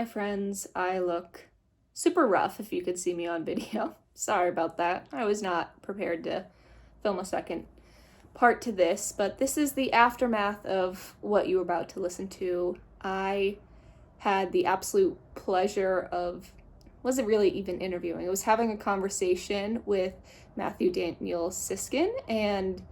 my friends, I look super rough if you could see me on video. Sorry about that. I was not prepared to film a second part to this, but this is the aftermath of what you were about to listen to. I had the absolute pleasure of, wasn't really even interviewing, it was having a conversation with Matthew Daniel Siskin, and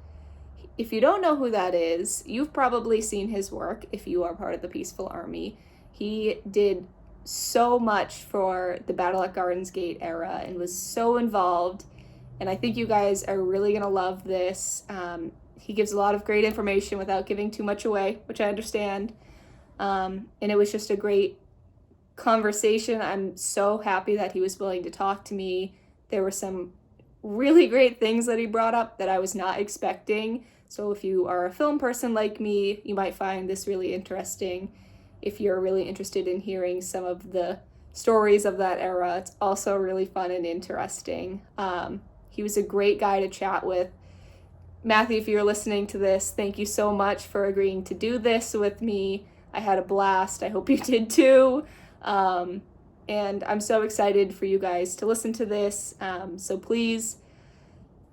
if you don't know who that is, you've probably seen his work if you are part of the Peaceful Army. He did so much for the Battle at Gardens Gate era and was so involved. And I think you guys are really going to love this. He gives a lot of great information without giving too much away, which I understand. And it was just a great conversation. I'm so happy that he was willing to talk to me. There were some really great things that he brought up that I was not expecting. So if you are a film person like me, you might find this really interesting. If you're really interested in hearing some of the stories of that era, it's also really fun and interesting. He was a great guy to chat with. Matthew, if you're listening to this, thank you so much for agreeing to do this with me. I had a blast. I hope you did too. And I'm so excited for you guys to listen to this. So please,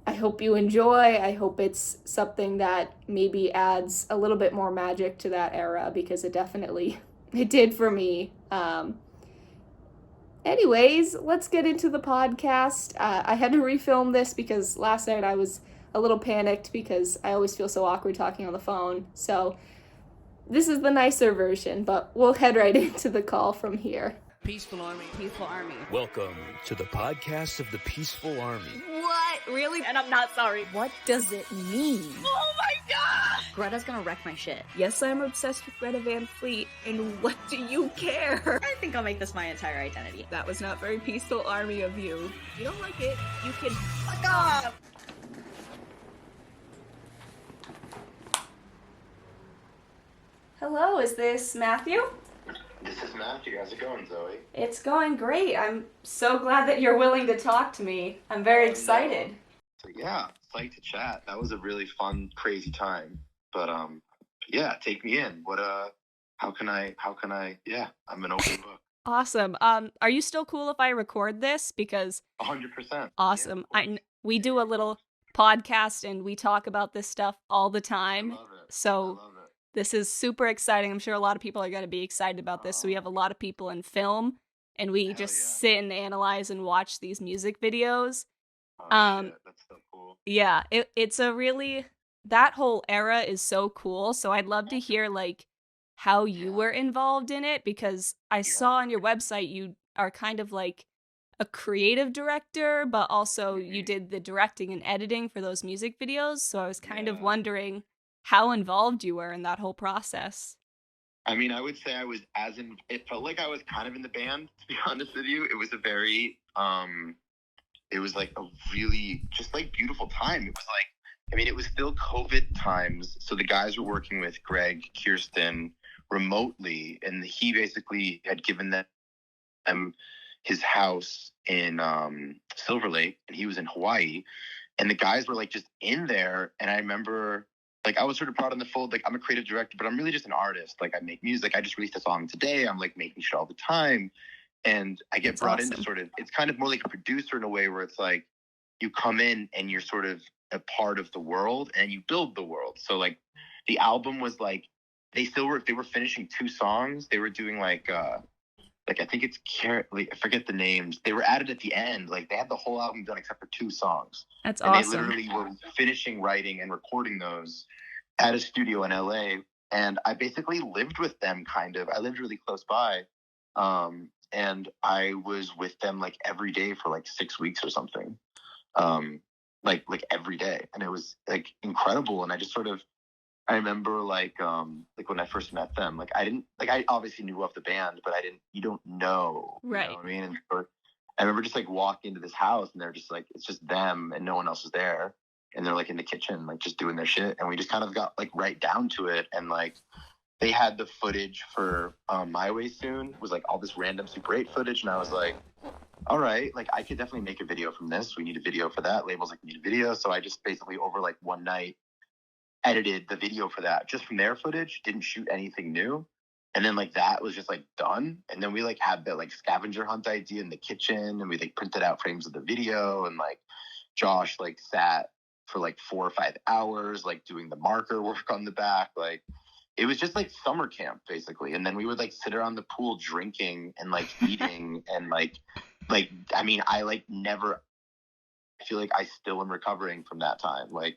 I hope you enjoy. I hope it's something that maybe adds a little bit more magic to that era, because it did for me. Anyways, let's get into the podcast. I had to refilm this because last night I was a little panicked because I always feel so awkward talking on the phone. So this is the nicer version, but we'll head right into the call from here. Peaceful Army. Peaceful Army. Welcome to the podcast of the Peaceful Army. What? Really? And I'm not sorry. What does it mean? Oh my god! Greta's gonna wreck my shit. Yes, I'm obsessed with Greta Van Fleet, and what do you care? I think I'll make this my entire identity. That was not very Peaceful Army of you. If you don't like it, you can Fuck off! Hello, is this Matthew? This is Matthew. How's it going, Zoey? It's going great. I'm so glad that you're willing to talk to me. I'm very excited. Yeah, psyched to chat. That was a really fun, crazy time. But yeah, take me in. How can I, yeah, I'm an open book. Awesome. Are you still cool if I record this? Because 100%. awesome. Yeah, We do a little podcast and we talk about this stuff all the time. I love it. So I love it. this is super exciting. I'm sure a lot of people are going to be excited about this. So we have a lot of people in film, and we Hell just yeah. sit and analyze and watch these music videos. Oh, shit, that's so cool. Yeah, it's a really, that whole era is so cool. So I'd love to hear like how you were involved in it, because I saw on your website you are kind of like a creative director, but also you did the directing and editing for those music videos. So I was kind of wondering how involved you were in that whole process. I mean, I would say it felt like I was kind of in the band, to be honest with you. It was a very, it was like a really just like beautiful time. It was like, I mean, it was still COVID times. So the guys were working with Greg, Kirsten remotely, and he basically had given them his house in Silver Lake, and he was in Hawaii. And the guys were like just in there. And I remember, like, I was sort of proud in the fold. Like, I'm a creative director, but I'm really just an artist. Like, I make music. I just released a song today. I'm like making shit all the time. And I get brought into sort of, it's kind of more like a producer in a way where it's like you come in and you're sort of a part of the world and you build the world. So like the album was like, they were finishing 2 songs. They were doing like I think it's I forget the names. They were added at the end. Like they had the whole album done except for 2 songs. That's and awesome. They literally were finishing writing and recording those at a studio in LA. And I basically lived with them kind of. I lived really close by. And I was with them like every day for like 6 weeks or something. Like every day. And it was like incredible. And I just sort of, I remember like when I first met them, like I obviously knew of the band, but you don't know. Right. You know what I mean? And I remember just like walking into this house and they're just like, it's just them and no one else is there. And they're like in the kitchen, like just doing their shit. And we just kind of got like right down to it. And like, they had the footage for My Way Soon. It was like all this random Super 8 footage. And I was like, all right, like I could definitely make a video from this. We need a video for that. Labels like, we need a video. So I just basically over like one night edited the video for that just from their footage, didn't shoot anything new. And then like that was just like done. And then we like had that like scavenger hunt idea in the kitchen, and we like printed out frames of the video, and like Josh like sat for like 4 or 5 hours like doing the marker work on the back. Like it was just like summer camp basically. And then we would like sit around the pool drinking and like eating and like I mean, I like never, I feel like I still am recovering from that time. Like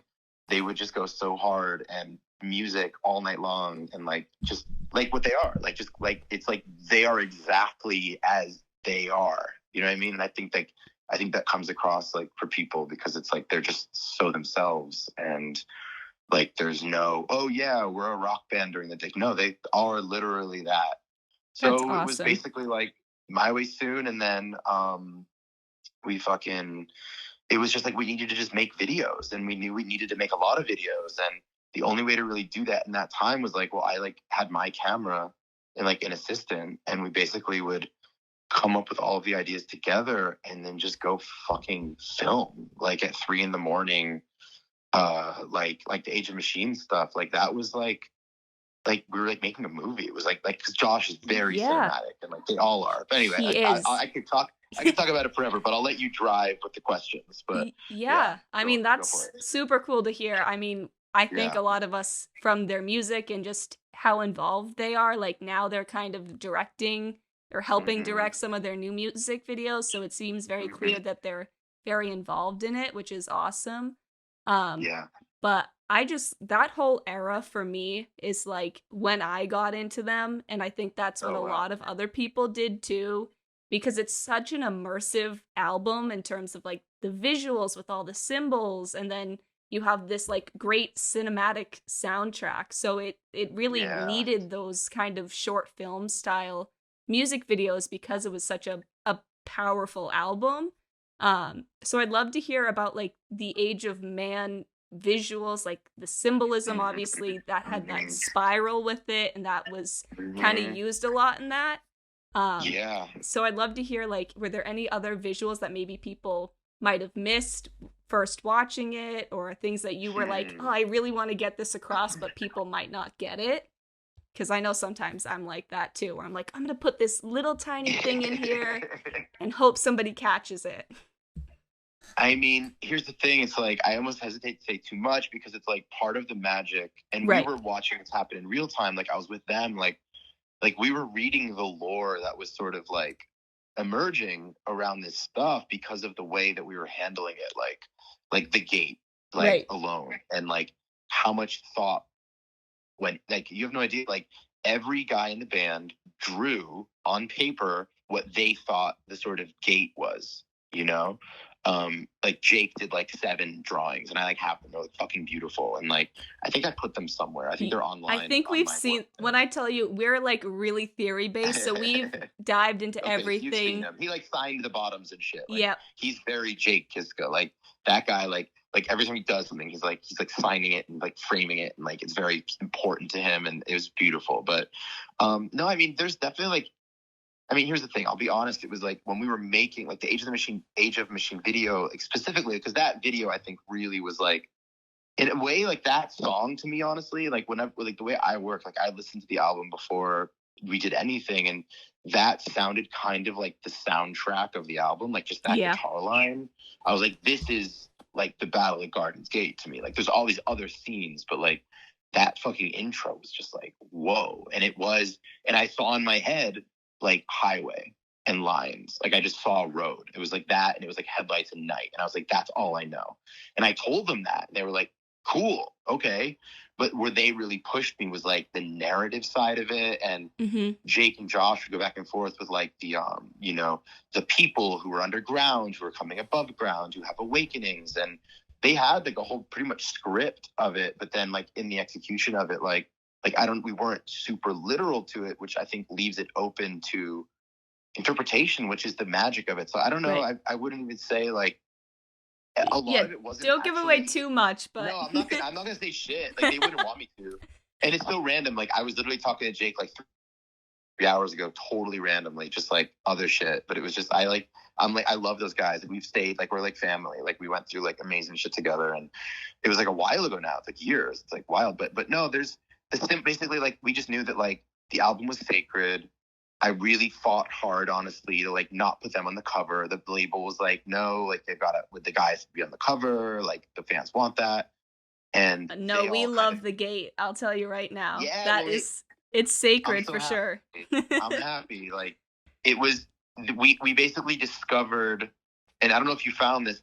they would just go so hard and music all night long, and like just like what they are, like just like it's like they are exactly as they are, you know what I mean? And I think that comes across like for people, because it's like they're just so themselves, and like there's no, oh yeah, we're a rock band during the day. No, they are literally that. So That's it was awesome. basically like My Way Soon, and then it was just like we needed to just make videos, and we knew we needed to make a lot of videos, and the only way to really do that in that time was like, well, I like had my camera and like an assistant, and we basically would come up with all of the ideas together and then just go fucking film like at 3 a.m. Like the Age of Machines stuff. Like that was like we were like making a movie. It was like because Josh is very cinematic, and like they all are. But anyway, He like, is. I could talk about it forever, but I'll let you drive with the questions. But Yeah, I mean, go that's for it. super cool to hear. I mean, I think Yeah. a lot of us, from their music and just how involved they are, like now they're kind of directing or helping Mhm. direct some of their new music videos, so it seems very clear that they're very involved in it, which is awesome. Yeah. But that whole era for me is like when I got into them, and I think that's what Oh, a wow. lot of other people did too, because it's such an immersive album in terms of like the visuals with all the symbols, and then you have this like great cinematic soundtrack. So it really Yeah. needed those kind of short film style music videos because it was such a powerful album. So I'd love to hear about like the Age of Man visuals, like the symbolism, obviously that had that spiral with it, and that was kind of used a lot in that. Yeah. So I'd love to hear, like, were there any other visuals that maybe people might have missed first watching it, or things that you were like, oh, I really want to get this across, but people might not get it? Because I know sometimes I'm like that too, where I'm like, I'm going to put this little tiny thing in here and hope somebody catches it. I mean, here's the thing. It's like, I almost hesitate to say too much, because it's like part of the magic. And Right. we were watching this happen in real time. Like I was with them, like we were reading the lore that was sort of like emerging around this stuff because of the way that we were handling it. Like the gate, like Right. alone, and like how much thought went, like, you have no idea. Like every guy in the band drew on paper what they thought the sort of gate was, you know? Like Jake did like 7 drawings, and I like have them. They're like fucking beautiful, and like I think I put them somewhere. I think they're online. I think on we've my seen, work. when I tell you, we're like really theory based, so we've dived into Okay, so you've seen everything. him. He like signed the bottoms and shit. Like, Yeah. he's very Jake Kiska. Like that guy. Like every time he does something, he's like signing it and like framing it, and like it's very important to him, and it was beautiful. But no, I mean, there's definitely like, I mean, here's the thing. I'll be honest. It was like when we were making like the Age of Machine video, like, specifically, because that video I think really was like, in a way, like that song to me, honestly, like whenever, like the way I work, like I listened to the album before we did anything, and that sounded kind of like the soundtrack of the album, like just that guitar line. I was like, this is like the Battle at Garden's Gate to me. Like there's all these other scenes, but like that fucking intro was just like, whoa. And it was, and I saw in my head like highway and lines. Like I just saw a road. It was like that, and it was like headlights and night. And I was like, that's all I know. And I told them that, and they were like, cool, okay. But where they really pushed me was like the narrative side of it. And Jake and Josh would go back and forth with like the you know, the people who are underground, who are coming above ground, who have awakenings, and they had like a whole pretty much script of it. But then like in the execution of it, like we weren't super literal to it, which I think leaves it open to interpretation, which is the magic of it. So I don't know. Right. I wouldn't even say like a lot of it wasn't. Don't give away too much, but no, I'm not gonna say shit. Like they wouldn't want me to. And it's so random. Like I was literally talking to Jake like 3 hours ago, totally randomly, just like other shit. But it was just I love those guys. We've stayed, like we're like family. Like we went through like amazing shit together, and it was like a while ago now. It's like years. It's like wild. But no, there's basically like we just knew that like the album was sacred. I really fought hard, honestly, to like not put them on the cover. The label was like, no, like they've got to, with the guys to be on the cover. Like the fans want that. And No, they we all love the gate. I'll tell you right now. Yeah, That well, is, it's sacred so for happy. sure. I'm happy. Like it was, we basically discovered, and I don't know if you found this,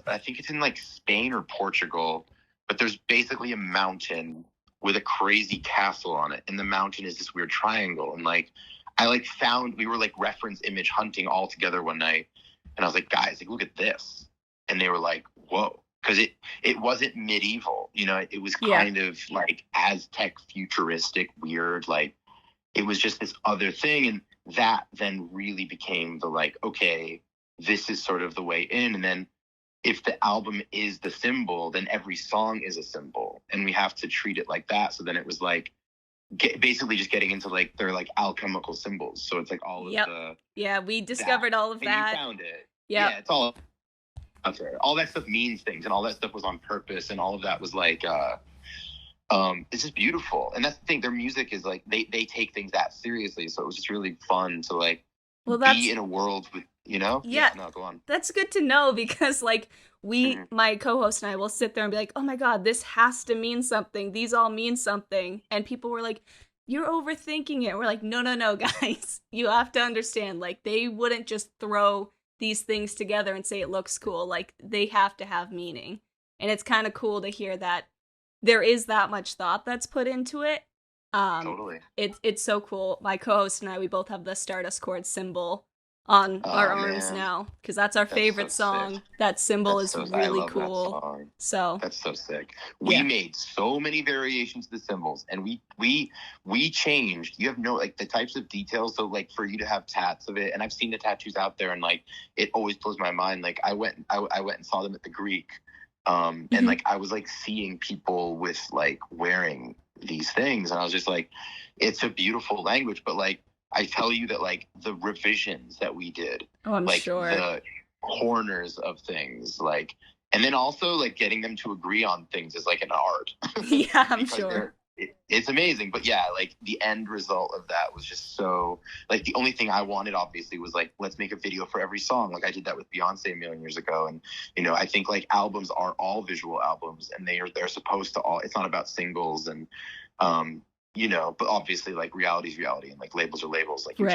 I think it's in like Spain or Portugal, but there's basically a mountain with a crazy castle on it. And the mountain is this weird triangle. And like, we were like reference image hunting all together one night. And I was like, guys, like, look at this. And they were like, whoa. Because it wasn't medieval, you know, it was kind of like Aztec futuristic, weird, like it was just this other thing. And that then really became the like, okay, this is sort of the way in. And then if the album is the symbol, then every song is a symbol. And we have to treat it like that. So then it was like, basically just getting into like their like alchemical symbols. So it's like all of the... Yeah, we discovered all of that. And you found it. Yep. Yeah, it's all... all that stuff means things, and all that stuff was on purpose, and all of that was like it's just beautiful. And that's the thing, their music is like they take things that seriously, so it was just really fun to like be in a world with, you know. No, go on. That's good to know, because like my co-host and I will sit there and be like, oh my god, this has to mean something, these all mean something, and people were like, you're overthinking it. We're like, no guys, you have to understand, like they wouldn't just throw these things together and say it looks cool. Like they have to have meaning. And it's kind of cool to hear that there is that much thought that's put into it. Totally. It's so cool. My co-host and I, we both have the Stardust Cord symbol on our arms now, because that's our favorite song. Sick. That symbol is really cool. That song. So that's so sick. We made so many variations of the symbols, and we changed. You have no like the types of details. So like for you to have tats of it, and I've seen the tattoos out there, and like it always blows my mind. Like I went and saw them at the Greek, and like I was like seeing people with like wearing these things, and I was just like, it's a beautiful language, but like I tell you that like the revisions that we did, I'm like sure the corners of things, like, and then also like getting them to agree on things is like an art. Yeah, I'm sure. It's amazing. But yeah, like the end result of that was just so like the only thing I wanted obviously was like, let's make a video for every song. Like I did that with Beyoncé a million years ago. And, you know, I think like albums are all visual albums, and they're supposed to all, it's not about singles, and, you know, but obviously like reality is reality, and like labels are labels. Like you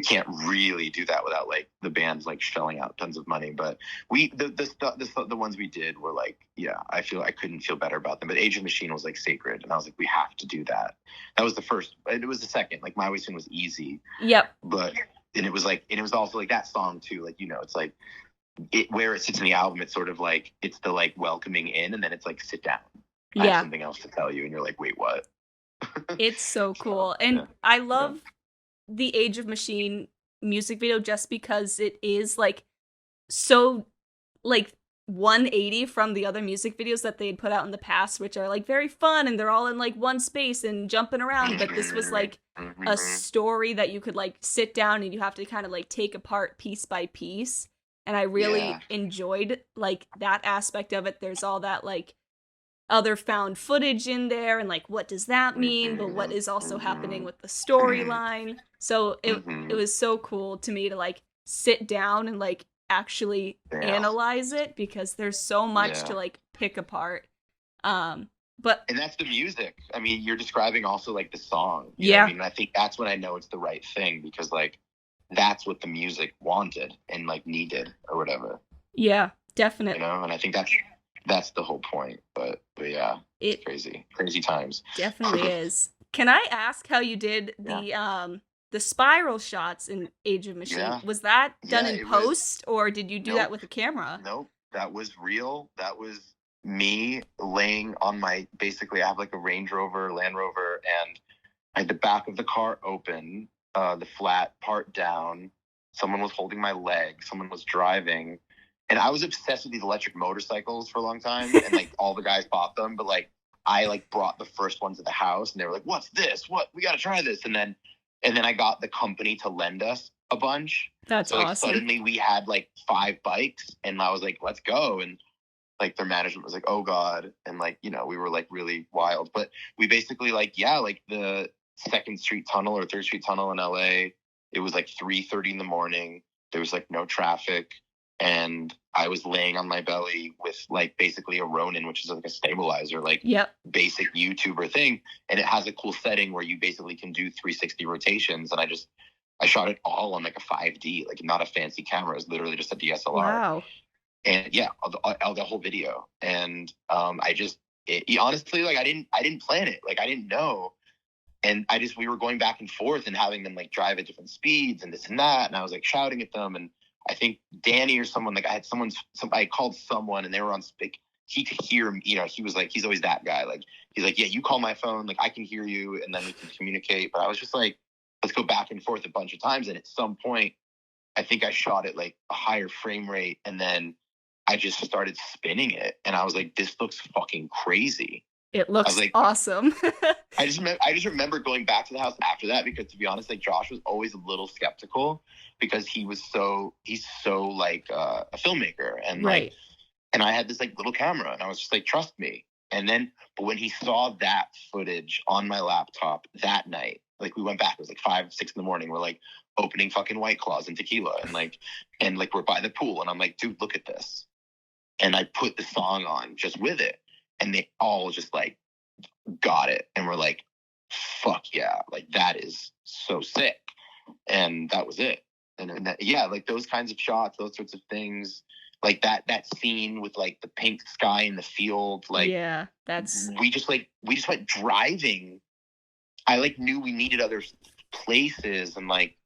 can't really do that without like the bands like shelling out tons of money. But the ones we did were like, yeah, I couldn't feel better about them. But Age of Machine was like sacred, and I was like, we have to do that. That was the first, and it was the second. Like My Way Soon was easy. Yep. But and it was also like that song too. Like, you know, it's like where it sits in the album. It's sort of like it's the like welcoming in, and then it's like sit down. I have something else to tell you, and you're like, wait, what? It's so cool. And I love the Age of Machine music video just because it is like so like 180 from the other music videos that they had put out in the past, which are like very fun and they're all in like one space and jumping around. But this was like a story that you could like sit down and you have to kind of like take apart piece by piece. And I really enjoyed like that aspect of it. There's all that like other found footage in there, and like what does that mean, but what is also happening with the storyline. So it was so cool to me to like sit down and like actually analyze it, because there's so much to like pick apart. And that's the music. I mean, you're describing also like the song. You know what I mean? I think that's when I know it's the right thing, because like that's what the music wanted and like needed or whatever. Yeah, definitely. You know, and I think that's the whole point. But yeah, it's crazy times. Definitely is. Can I ask how you did the spiral shots in Age of Machine? Yeah. Was that done in post, or did you do that with a camera? Nope, that was real. That was me laying on basically I have like a Land Rover, and I had the back of the car open, the flat part down. Someone was holding my leg. Someone was driving. And I was obsessed with these electric motorcycles for a long time, and like all the guys bought them, but like I like brought the first one to the house, and they were like, "What's this? What? We got to try this." And then I got the company to lend us a bunch. That's so, like, awesome. Suddenly we had like 5 bikes, and I was like, "Let's go!" And like their management was like, "Oh God!" And like, you know, we were like really wild, but we basically like the Second Street Tunnel or Third Street Tunnel in LA. It was like 3:30 in the morning. There was like no traffic. And I was laying on my belly with like basically a Ronin, which is like a stabilizer, like Yep. basic YouTuber thing. And it has a cool setting where you basically can do 360 rotations. And I shot it all on like a 5D, like not a fancy camera. It was literally just a DSLR. Wow. And yeah, the whole video. And honestly, like I didn't plan it. Like I didn't know. And we were going back and forth and having them like drive at different speeds and this and that. And I was like shouting at them. And I think Danny or someone, like I called someone and they were on speak. He could hear me, you know, he was like, he's always that guy. Like, he's like, yeah, you call my phone. Like I can hear you and then we can communicate. But I was just like, let's go back and forth a bunch of times. And at some point, I think I shot at like a higher frame rate. And then I just started spinning it. And I was like, this looks fucking crazy. It looks like, awesome. I just remember going back to the house after that because, to be honest, like Josh was always a little skeptical because he's so like a filmmaker and right. like, and I had this like little camera and I was just like, trust me. And then, but when he saw that footage on my laptop that night, like we went back, it was like 5, 6 in the morning. We're like opening fucking White Claws and tequila and like we're by the pool and I'm like, dude, look at this. And I put the song on just with it. And they all just like got it. And we're like, fuck yeah. Like that is so sick. And that was it. And that, yeah, like those kinds of shots, those sorts of things, like that scene with like the pink sky in the field. Like, yeah, we just went driving. I like knew we needed other places and like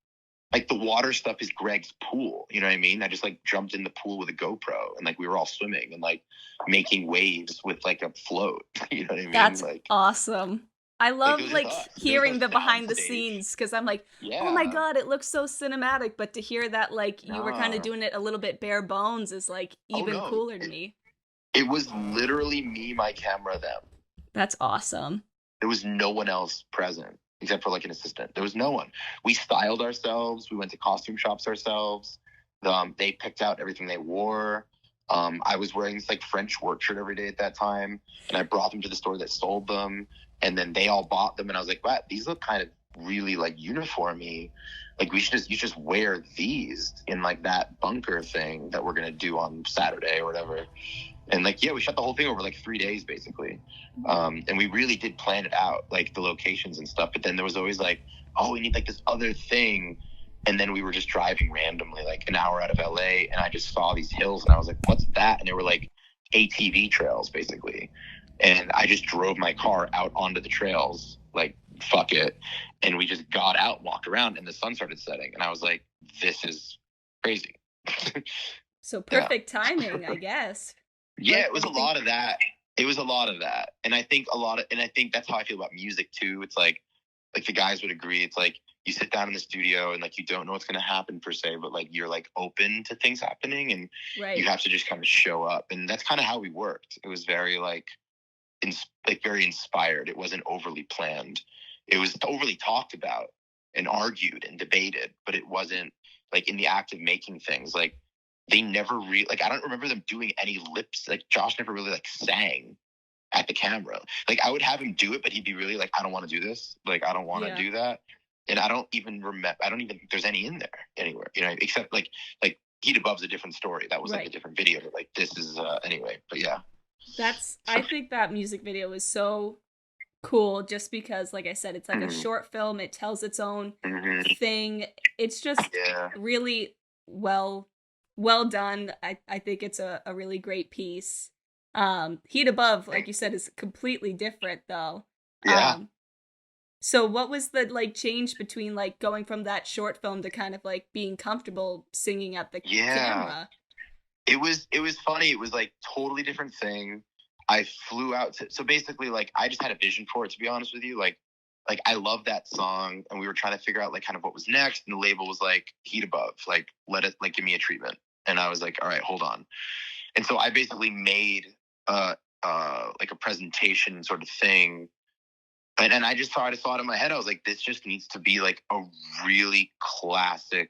the water stuff is Greg's pool. You know what I mean? I just like jumped in the pool with a GoPro and like we were all swimming and like making waves with like a float. You know what I mean? That's like awesome. I love like hearing the no behind the stage. scenes because I'm like, yeah. Oh my God, it looks so cinematic. But to hear that like you were kind of doing it a little bit bare bones is like even cooler to me. It was literally me, my camera, them. That's awesome. There was no one else present except for like an assistant. There was no one. We styled ourselves. We went to costume shops ourselves. They picked out everything they wore. I was wearing this like French work shirt every day at that time. And I brought them to the store that sold them. And then they all bought them. And I was like, wow, these look kind of really like uniformy. Like you just wear these in like that bunker thing that we're going to do on Saturday or whatever. And like, yeah, we shot the whole thing over like 3 days basically. And we really did plan it out, like the locations and stuff. But then there was always like, oh, we need like this other thing. And then we were just driving randomly, like an hour out of LA. And I just saw these hills and I was like, what's that? And they were like ATV trails basically. And I just drove my car out onto the trails, like, fuck it. And we just got out, walked around and the sun started setting. And I was like, this is crazy. So perfect timing, I guess. Yeah, it was a lot of that. And I think that's how I feel about music too. It's like the guys would agree. It's like you sit down in the studio and like you don't know what's going to happen per se, but like you're like open to things happening and right. You have to just kind of show up. And that's kind of how we worked. It was very very inspired. It wasn't overly planned. It was overly talked about and argued and debated, but it wasn't like in the act of making things. Like they never like I don't remember them doing any lips. Like Josh never really like sang at the camera. Like I would have him do it, but he'd be really like, I don't want to do this. Like I don't want to do that. And I don't even think there's any in there anywhere, you know, except like Heat Above's a different story. That was like a different video. But like this is anyway, but yeah. I think that music video is so cool just because, like I said, it's like a short film. It tells its own thing. It's just really well done. I think it's a really great piece. Heat Above, like you said, is completely different though. Yeah. So what was the like change between like going from that short film to kind of like being comfortable singing at the camera? It was funny. It was like totally different thing. I flew out so basically like I just had a vision for it, to be honest with you. Like I love that song and we were trying to figure out like kind of what was next. And the label was like Heat Above, like let it like give me a treatment. And I was like, all right, hold on. And so I basically made like a presentation sort of thing. And I just saw it in my head. I was like, this just needs to be like a really classic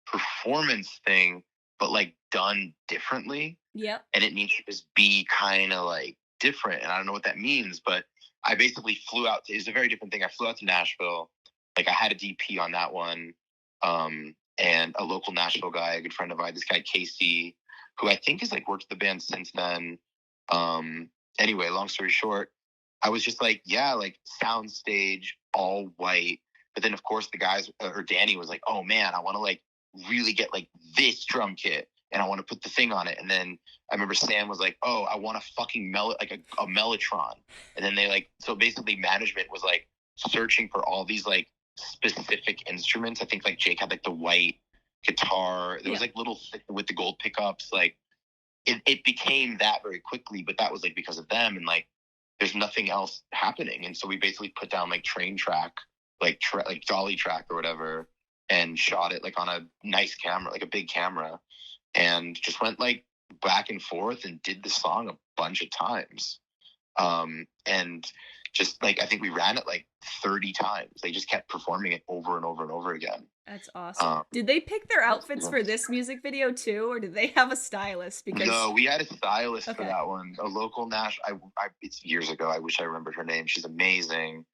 performance thing, but like done differently. Yeah. And it needs to just be kind of like different. And I don't know what that means, but I basically flew out to, it was a very different thing. I flew out to Nashville. Like I had a DP on that one. And a local Nashville guy, a good friend of mine, this guy, Casey, who I think has like worked with the band since then. Anyway, long story short, I was just like, yeah, like sound stage, all white. But then of course the guys, or Danny was like, oh man, I want to like really get like this drum kit and I want to put the thing on it. And then I remember Sam was like, oh, I want a fucking a Mellotron. And then they like, so basically management was like searching for all these like specific instruments. I think like Jake had like the white guitar. There was like little with the gold pickups. Like it became that very quickly, but that was like because of them. And like, there's nothing else happening. And so we basically put down like train track, like dolly track or whatever, and shot it like on a nice camera, like a big camera, and just went like back and forth and did the song a bunch of times. And just like, I think we ran it like 30 times. They just kept performing it over and over and over again. That's awesome. Did they pick their outfits for this music video too, or did they have a stylist? Because no, we had a stylist for that one. A local it's years ago. I wish I remembered her name. She's amazing.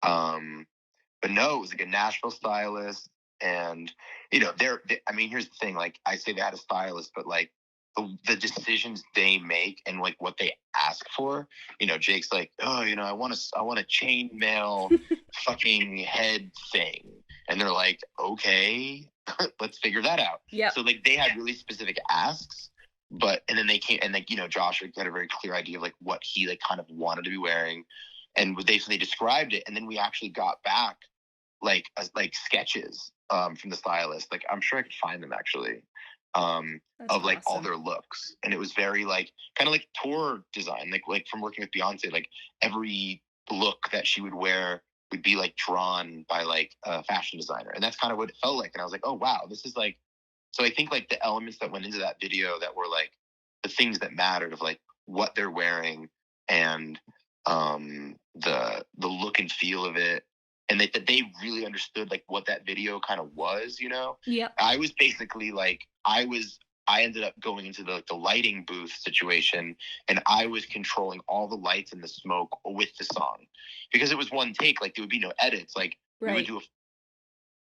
But no, it was like a Nashville stylist. And, you know, I mean, here's the thing. Like, I say they had a stylist, but like the decisions they make and like what they ask for, you know, Jake's like, oh, you know, I want a chain mail fucking head thing. And they're like, okay, let's figure that out. Yeah. So like they had really specific asks, and then they came, and like, you know, Josh had a very clear idea of like what he like kind of wanted to be wearing. And they described it. And then we actually got back like sketches from the stylist. Like, I'm sure I could find them actually. Of like all their looks, and it was very like kind of like tour design, like from working with Beyonce. Like every look that she would wear would be like drawn by like a fashion designer, and that's kind of what it felt like. And I was like, oh wow, this is like. So I think like the elements that went into that video that were like the things that mattered of like what they're wearing and the look and feel of it. And that they really understood like what that video kind of was, you know? Yeah. I was basically like, I ended up going into the lighting booth situation, and I was controlling all the lights and the smoke with the song, because it was one take. Like there would be no edits. Like we would do a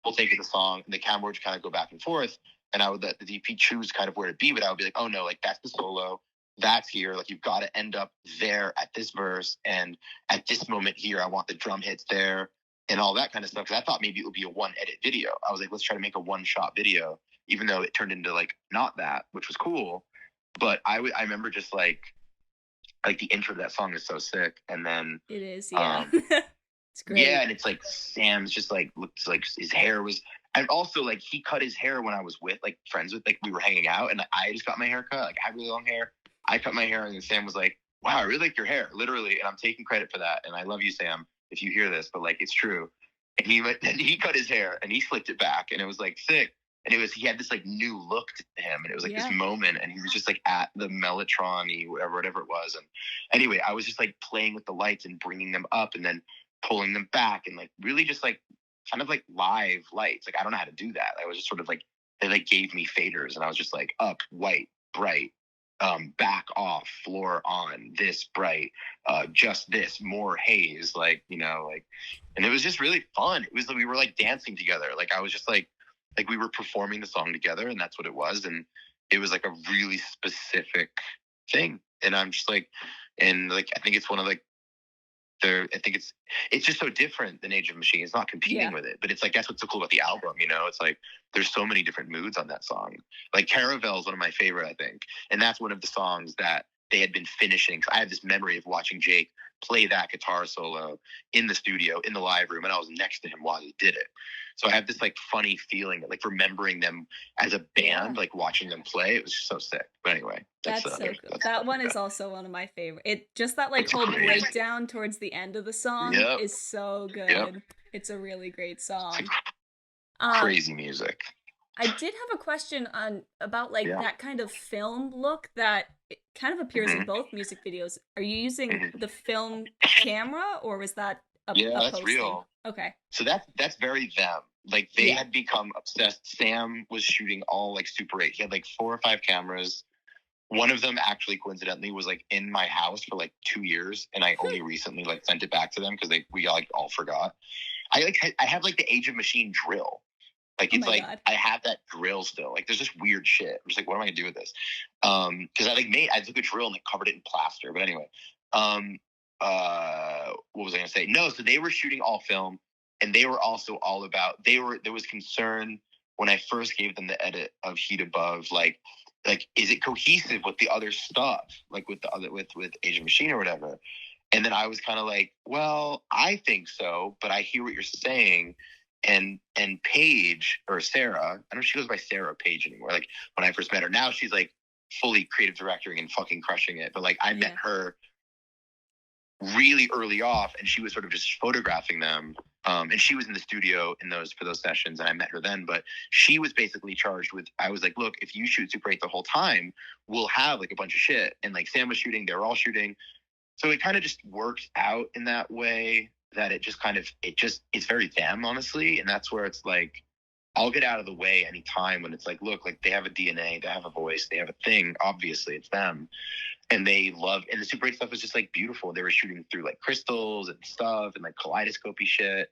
full take of the song, and the camera would kind of go back and forth, and I would let the DP choose kind of where to be, but I would be like, oh no, like that's the solo. That's here. Like you've got to end up there at this verse, and at this moment here, I want the drum hits there. And all that kind of stuff, because I thought maybe it would be a one edit video. I was like, let's try to make a one shot video, even though it turned into like not that, which was cool. But I remember just like the intro to that song is so sick. And then it is, yeah. It's great. Yeah, and it's like Sam's just like looks like his hair was, and also like he cut his hair when I was friends with, like we were hanging out, and I just got my hair cut. Like I had really long hair. I cut my hair, and then Sam was like, wow, I really like your hair, literally. And I'm taking credit for that. And I love you, Sam, if you hear this, but like it's true. And he cut his hair and he slicked it back, and it was like sick. And he had this like new look to him, and it was like this moment, and he was just like at the Mellotron-y, whatever it was. And anyway, I was just like playing with the lights and bringing them up and then pulling them back, and like really just like kind of like live lights. Like I don't know how to do that. I was just sort of like, they like gave me faders, and I was just like up, white, bright, back off, floor on, this bright, just this, more haze, like, you know, like, and it was just really fun. It was, we were like dancing together. Like I was just like we were performing the song together, and that's what it was. And it was like a really specific thing. And I'm just like, and like, I think it's one of like, I think it's just so different than Age of Machine. It's not competing with it, but it's like, that's what's so cool about the album, you know? It's like, there's so many different moods on that song. Like Caravel is one of my favorite, I think. And that's one of the songs that they had been finishing. I have this memory of watching Jake play that guitar solo in the studio, in the live room, and I was next to him while he did it. So I have this like funny feeling, like remembering them as a band, like watching them play. It was just so sick. But anyway, that's so cool. That one is also one of my favorite. It just that like whole breakdown towards the end of the song is so good. It's a really great song. Crazy music. I did have a question about like that kind of film look that it kind of appears in both music videos. Are you using the film camera, or was that a that's posting? real. Okay. So that's very them. Like they had become obsessed. Sam was shooting all like Super 8. He had like 4 or 5 cameras. one of them actually coincidentally was like in my house for like 2 years, and I only recently like sent it back to them because we like all forgot. I have like the Age of Machine drill. Like, it's like, God. I have that drill still. Like, there's just weird shit. I'm just like, what am I going to do with this? Because I took a drill and like covered it in plaster. But anyway, what was I going to say? No, so they were shooting all film, and they were also all about, there was concern when I first gave them the edit of Heat Above, like, is it cohesive with the other stuff? Like with Age of Machine or whatever. And then I was kind of like, well, I think so, but I hear what you're saying. And Paige, or Sarah, I don't know if she goes by Sarah or Paige anymore. Like, when I first met her, now she's like fully creative directing and fucking crushing it. But like, I met her really early off, and she was sort of just photographing them. And she was in the studio for those sessions, and I met her then. But she was basically charged with, I was like, look, if you shoot Super 8 the whole time, we'll have like a bunch of shit. And like, Sam was shooting, they were all shooting. So it kind of just worked out in that way, that it just kind of, it's very them, honestly. And that's where it's like, I'll get out of the way anytime when it's like, look, like, they have a DNA, they have a voice, they have a thing. Obviously, it's them. And they love, and the Super 8 stuff was just like beautiful. They were shooting through like crystals and stuff and like kaleidoscopy shit.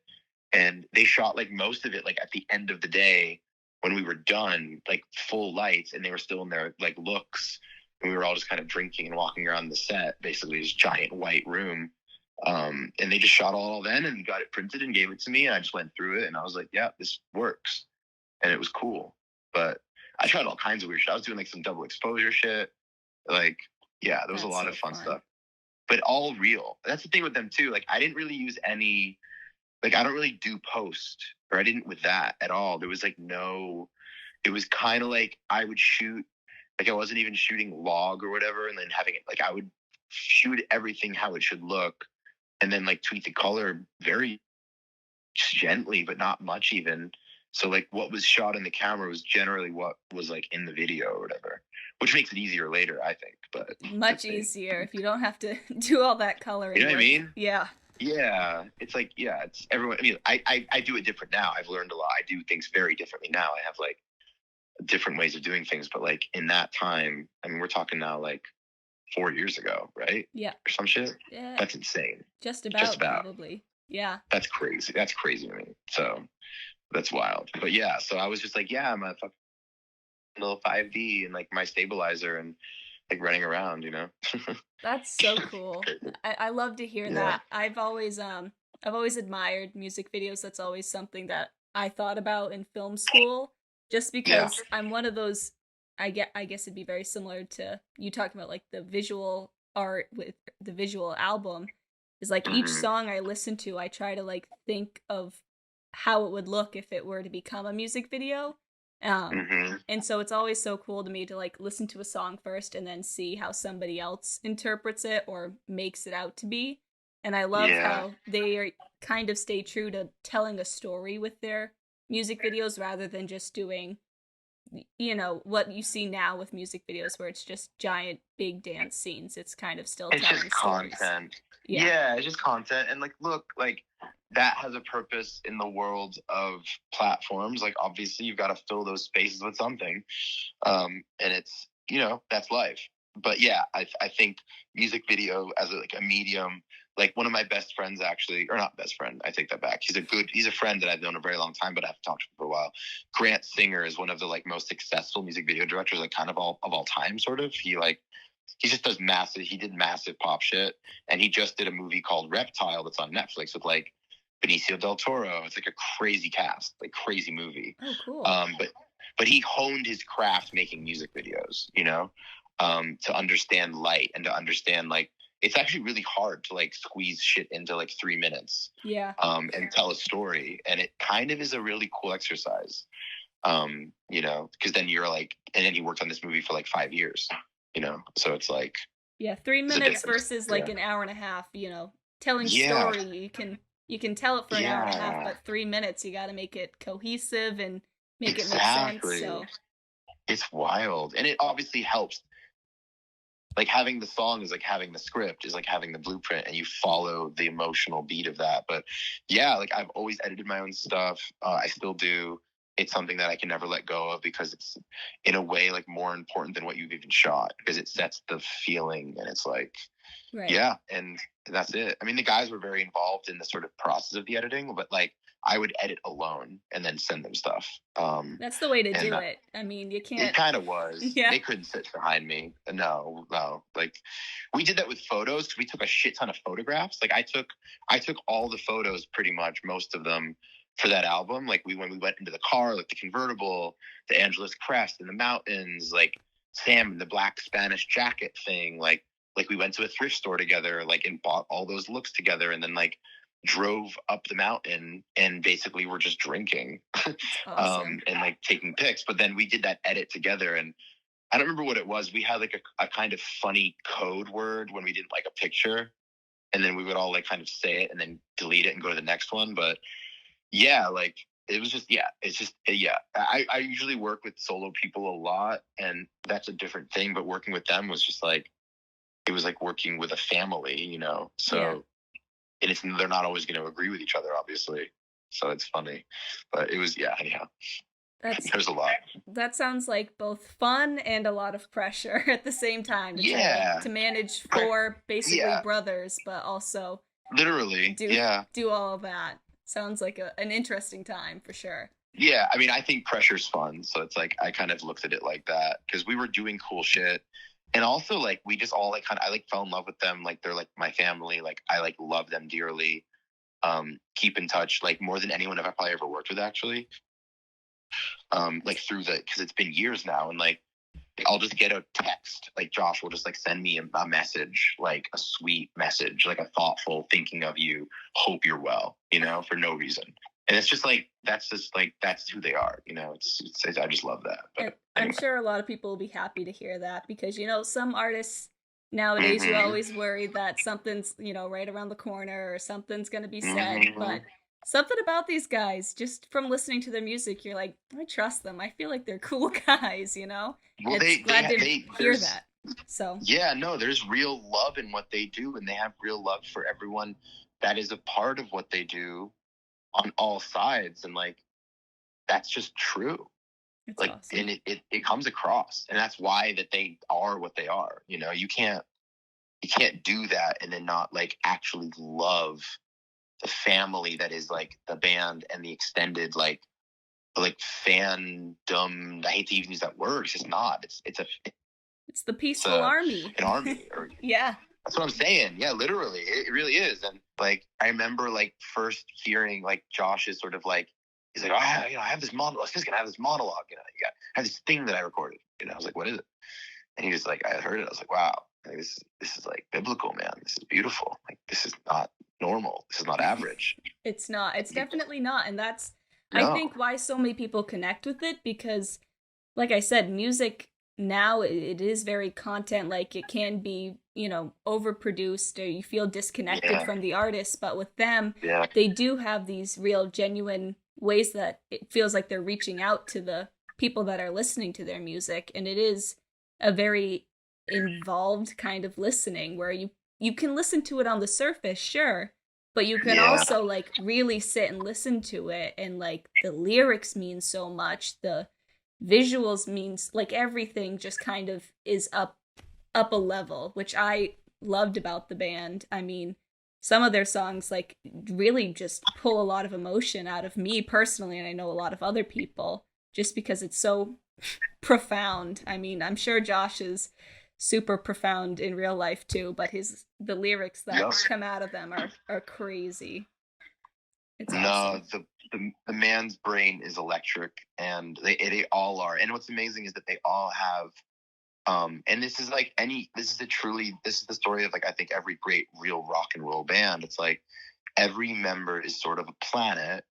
And they shot like most of it like at the end of the day when we were done, like full lights, and they were still in their like looks. And we were all just kind of drinking and walking around the set, basically this giant white room. And they just shot all then and got it printed and gave it to me. And I just went through it and I was like, yeah, this works. And it was cool. But I tried all kinds of weird shit. I was doing like some double exposure shit. Like, yeah, there was a lot of fun stuff. But all real. That's the thing with them too. Like, I didn't really use any, like, I don't really do post, or I didn't with that at all. There was like no, it was kind of like I would shoot, like I wasn't even shooting log or whatever, and then having it, like I would shoot everything how it should look, and then like tweak the color very gently, but not much even. So like what was shot in the camera was generally what was like in the video or whatever, which makes it easier later, I think. But much easier if you don't have to do all that coloring. You know what I mean? Yeah. Yeah. It's like, yeah, it's everyone. I mean, I do it different now. I've learned a lot. I do things very differently now. I have like different ways of doing things, but like in that time, I mean, we're talking now like 4 years ago, right? Yeah. Or some shit. Yeah. That's insane. Just about. Probably. Yeah. That's crazy. That's crazy to me. So that's wild. But yeah, so I was just like, yeah, I'm a fucking little 5D and like my stabilizer and like running around, you know? That's so cool. I love to hear that. I've always admired music videos. That's always something that I thought about in film school, just because I'm one of those, I guess it'd be very similar to you talking about like the visual art with the visual album, is like each song I listen to, I try to like think of how it would look if it were to become a music video. And so it's always so cool to me to like listen to a song first and then see how somebody else interprets it or makes it out to be. And I love how they are kind of stay true to telling a story with their music videos rather than just doing, you know, what you see now with music videos where it's just giant big dance scenes. It's kind of still telling just stories. Content. Yeah, it's just content. And like, look, like that has a purpose in the world of platforms. Like, obviously you've got to fill those spaces with something. And it's, you know, that's life. But yeah, I think music video as a medium, like one of my best friends actually, or not best friend, I take that back. He's a friend that I've known a very long time, but I haven't talked to him for a while. Grant Singer is one of the like most successful music video directors, like kind of all time, sort of. He just does he did massive pop shit. And he just did a movie called Reptile that's on Netflix with like Benicio del Toro. It's like a crazy cast, like crazy movie. Oh, cool. But he honed his craft making music videos, you know, to understand light and to understand like, it's actually really hard to like squeeze shit into like 3 minutes. Yeah. And tell a story. And it kind of is a really cool exercise. You know, because then you're like, and then he worked on this movie for like 5 years, you know, so it's like. Yeah, 3 minutes versus like an hour and a half, you know, telling story. You can tell it for an hour and a half, but 3 minutes, you got to make it cohesive and make it make sense. So it's wild. And it obviously helps. Like having the song is like having the script, is like having the blueprint, and you follow the emotional beat of that. But yeah, like I've always edited my own stuff. I still do. it's something that I can never let go of, because it's in a way like more important than what you've even shot, because it sets the feeling, and it's like, Right. yeah, and that's it. I mean, the guys were very involved in the sort of process of the editing, but like I would edit alone and then send them stuff. That's the way to and, do it. I mean, you It can't. kind of was. Yeah. They couldn't sit behind me. No. Like, we did that with photos. We took a shit ton of photographs. Like, I took all the photos, pretty much most of them, for that album. Like, when we went into the car, like the convertible, the Angeles crest in the mountains, like Sam in the black Spanish jacket thing. Like we went to a thrift store together, like, and bought all those looks together, and then like drove up the mountain and basically were just drinking. Awesome. And like taking pics. But then we did that edit together, and I don't remember what it was. We had like a kind of funny code word when we didn't like a picture, and then we would all like kind of say it and then delete it and go to the next one. But yeah, like it was just, yeah, it's just, yeah. I usually work with solo people a lot, and that's a different thing. But working with them was just like, it was like working with a family, you know? So, Yeah. and they're not always going to agree with each other, obviously. So it's funny, but it was, yeah, anyhow. There's a lot. That sounds like both fun and a lot of pressure at the same time. To manage 4 basically brothers, but also literally do all of that. Sounds like an interesting time for sure. Yeah, I mean, I think pressure's fun, so it's like I kind of looked at it like that, because we were doing cool shit, and also like we just all like kind of, I like fell in love with them. Like they're like my family. Like I like love them dearly. Keep in touch like more than anyone I've probably ever worked with, actually. Like through because it's been years now, and like I'll just get a text, like Josh will just like send me a message, like a sweet message, like a thoughtful, thinking of you, hope you're well, you know, for no reason. And it's just like, that's who they are, you know. It's I just love that. But I'm sure a lot of people will be happy to hear that, because, you know, some artists nowadays, you always worry that something's, you know, right around the corner or something's going to be said. But something about these guys, just from listening to their music, you're like, I trust them. I feel like they're cool guys, you know? Well, glad to hear that. So yeah, no, there's real love in what they do, and they have real love for everyone that is a part of what they do on all sides, and like that's just true. It's like awesome. And it comes across, and that's why that they are what they are. You know, you can't do that and then not like actually love the family that is like the band and the extended like fandom. I hate to even use that word. It's just not. It's the peaceful army. An army. Yeah. That's what I'm saying. Yeah, literally. It really is. And like, I remember like first hearing like Josh's sort of like, he's like, I have this monologue. Siskin, I have this monologue. You know, I have this thing that I recorded. You know, I was like, what is it? And he was like, I heard it. I was like, wow, like, this is like biblical, man. This is beautiful. Like, this is not normal. This is not average. It's not. It's definitely not. And that's, No. I think, why so many people connect with it, because, like I said, music now, it is very content, like it can be, you know, overproduced, or you feel disconnected from the artist. But with them, they do have these real genuine ways that it feels like they're reaching out to the people that are listening to their music, and it is a very involved kind of listening, where you can listen to it on the surface, sure, but you can also like really sit and listen to it, and like the lyrics mean so much, the visuals means, like, everything just kind of is up a level, which I loved about the band. I mean, some of their songs like really just pull a lot of emotion out of me personally, and I know a lot of other people, just because it's so profound. I mean, I'm sure Josh is super profound in real life too, but the lyrics that come out of them are crazy. It's awesome. The man's brain is electric, and they all are. And what's amazing is that they all have, and this is the story of like, I think every great real rock and roll band. It's like every member is sort of a planet,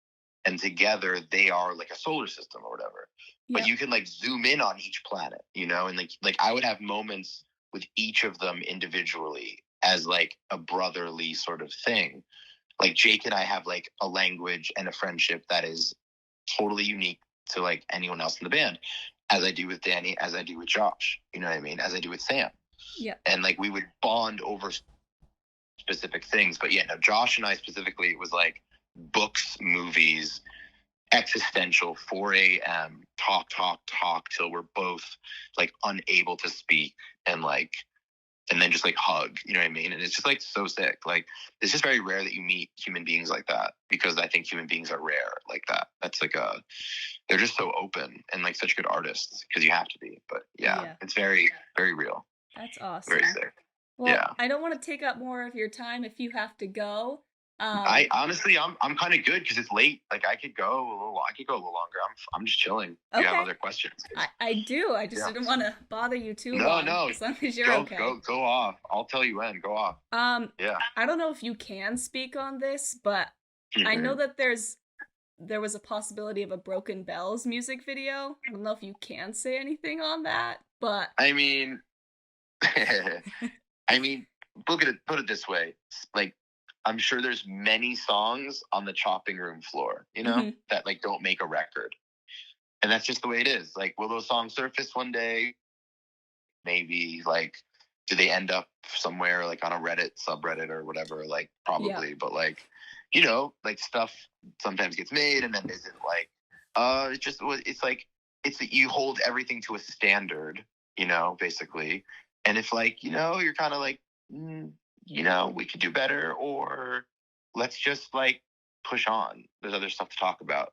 and together they are like a solar system or whatever. Yeah. But you can like zoom in on each planet, you know, and like I would have moments with each of them individually as like a brotherly sort of thing. Like Jake and I have like a language and a friendship that is totally unique to like anyone else in the band, as I do with Danny, as I do with Josh, you know what I mean? As I do with Sam. Yeah. And like we would bond over specific things. But yeah, no, Josh and I specifically, it was like books, movies, existential 4 a.m. talk till we're both like unable to speak and like, and then just like hug, you know what I mean? And it's just like so sick. Like, it's just very rare that you meet human beings like that, because I think human beings are rare like that. That's like they're just so open and like such good artists, because you have to be. But yeah, it's very, very real. That's awesome. Very sick. Well, Yeah. I don't want to take up more of your time if you have to go. I honestly, I'm kind of good because it's late. Like I could go a little longer. I'm just chilling. Do you have other questions? I do. I just didn't want to bother you too long. No. As long as you're okay. Go off. I'll tell you when. Go off. Yeah. I don't know if you can speak on this, but I know that there was a possibility of a Broken Bells music video. I don't know if you can say anything on that, but I mean, look at it. Put it this way, like, I'm sure there's many songs on the chopping room floor, you know, that like don't make a record. And that's just the way it is. Like, will those songs surface one day? Maybe. Like, do they end up somewhere like on a Reddit subreddit or whatever? Like, probably. Yeah. But like, you know, like stuff sometimes gets made and then isn't like, it's like, you hold everything to a standard, you know, basically. And if like, you know, you're kind of like, you know, we could do better, or let's just like push on. There's other stuff to talk about.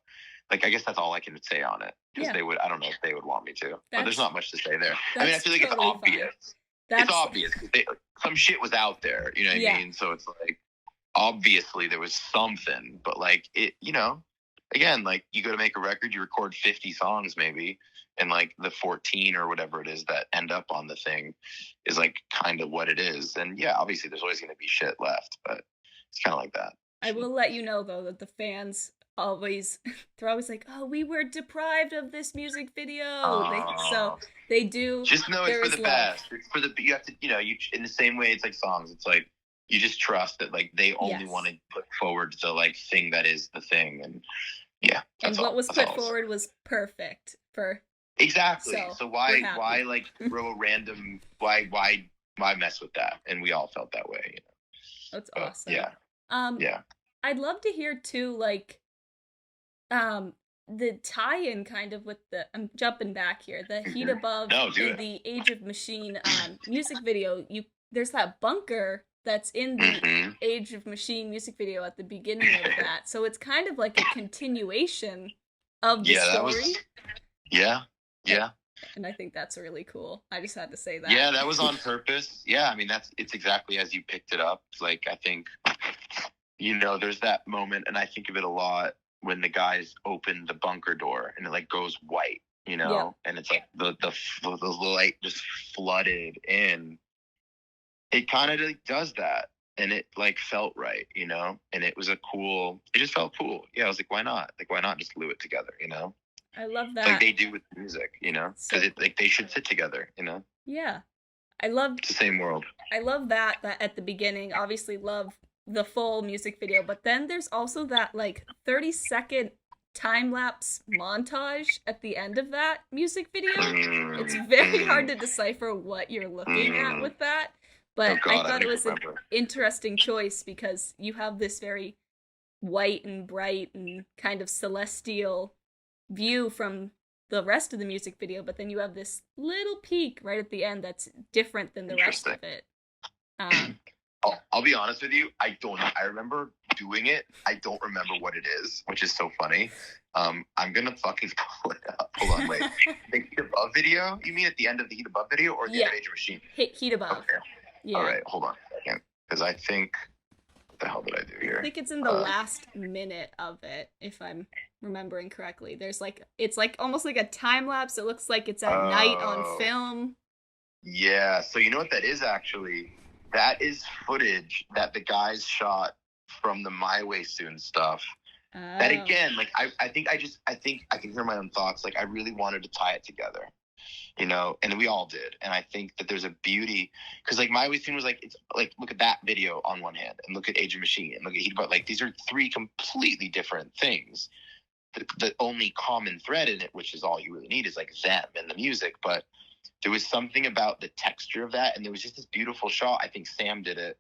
Like, I guess that's all I can say on it, because I don't know if they would want me to, but there's not much to say there. I mean, I feel like it's obvious. It's obvious because some shit was out there, you know what I mean? So it's like, obviously there was something, but like it, you know, again, like you go to make a record, you record 50 songs maybe, and like the 14 or whatever it is that end up on the thing is like kind of what it is. And yeah, obviously there's always going to be shit left, but it's kind of like that. I will let you know though that the fans they're always like, oh, we were deprived of this music video. So they do. Just know it's for the best. It's for the, you have to, you know, you in the same way it's like songs. It's like, you just trust that like they only want to put forward the like thing that is the thing. And yeah. And what was put forward was perfect for. Exactly. So why like throw a random, why mess with that? And we all felt that way, you know? That's awesome. Yeah. Yeah. I'd love to hear too, like, the tie-in kind of with the, I'm jumping back here, the Heat Above in the Age of Machine music video. There's that bunker that's in the Age of Machine music video at the beginning of that. So it's kind of like a continuation of the story. Yeah. And I think that's really cool. I just had to say that. Yeah, that was on purpose. Yeah, I mean, it's exactly as you picked it up. It's like, I think, you know, there's that moment, and I think of it a lot, when the guys open the bunker door and it like goes white, you know, and it's like the light just flooded in. It kind of like does that, and it like felt right, you know, and it just felt cool. Yeah, I was like, why not? Like, why not just glue it together, you know? I love that. Like they do with music, you know, because like they should sit together, you know. Yeah, it's the same world. I love that at the beginning. Obviously, love the full music video, but then there's also that like 30-second time-lapse montage at the end of that music video. It's very hard to decipher what you're looking at with that, but I thought it was an interesting choice, because you have this very white and bright and kind of celestial view from the rest of the music video, but then you have this little peak right at the end that's different than the rest of it. I'll be honest with you, I don't know. I remember doing it. I don't remember what it is, which is so funny. I'm gonna fucking pull it up. Hold on, wait. The Heat Above video? You mean at the end of the Heat Above video, or the end of Age of Machine? Heat Above. Okay. Yeah. All right, hold on a second, because I think, what the hell did I do here? I think it's in the last minute of it, if I'm remembering correctly. There's like, it's like almost like a time lapse. It looks like it's at night on film. Yeah. So you know what that is actually? That is footage that the guys shot from the My Way Soon stuff. That again, like I think I can hear my own thoughts. Like I really wanted to tie it together, you know, and we all did. And I think that there's a beauty, because like My Way Soon was like, it's like, look at that video on one hand, and look at Age of Machine, and look at Heat Above. Like these are three completely different things. The only common thread in it, which is all you really need, is like them and the music. But there was something about the texture of that, and there was just this beautiful shot. I think Sam did it.